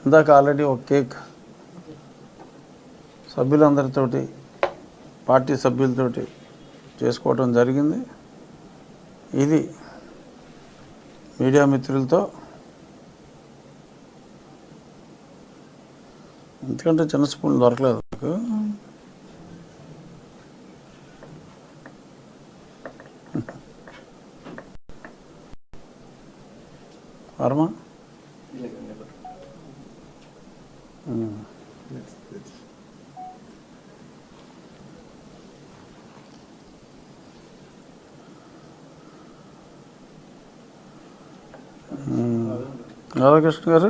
ఇందాక ఆల్రెడీ ఒక cake సభ్యులందరితోటి party సభ్యులతోటి చేసుకోవడం జరిగింది. ఇది మీడియా మిత్రులతో, ఎందుకంటే చిన్న స్పూన్ దొరకలేదు నాకు. వర్మ రాధాకృష్ణ గారు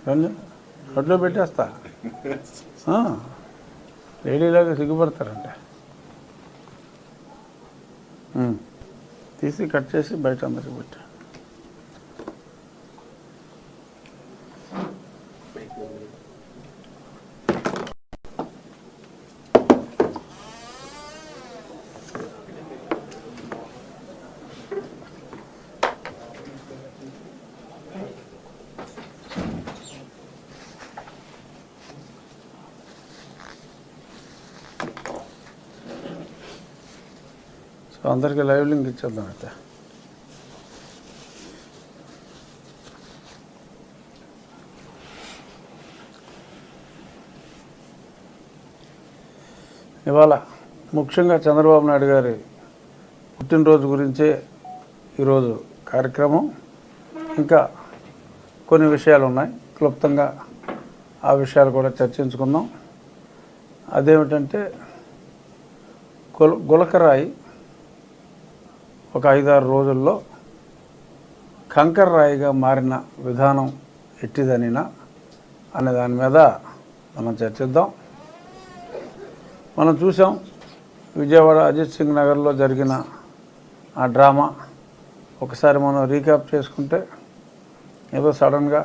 రండి, రోడ్లో పెట్టేస్తా. లేడీలాగా సిగ్గుపడతారంటే తీసి కట్ చేసి బయట అందరికి పెట్టా. సో అందరికీ లైవ్ లింక్ ఇచ్చేద్దాం అయితే. ఇవాళ ముఖ్యంగా చంద్రబాబు నాయుడు గారి పుట్టినరోజు గురించే ఈరోజు కార్యక్రమం. ఇంకా కొన్ని విషయాలు ఉన్నాయి, క్లుప్తంగా ఆ విషయాలు కూడా చర్చించుకుందాం. అదేమిటంటే గులకరాయి ఒక 5-6 రోజుల్లో కంకర రాయిగా మారిన విధానం ఎట్టిదనినా అనే దాని మీద మనం చర్చిద్దాం. మనం చూసాం విజయవాడ అజిత్ సింగ్ నగర్లో జరిగిన ఆ డ్రామా. ఒకసారి మనం రీక్యాప్ చేసుకుంటే ఏదో సడన్గా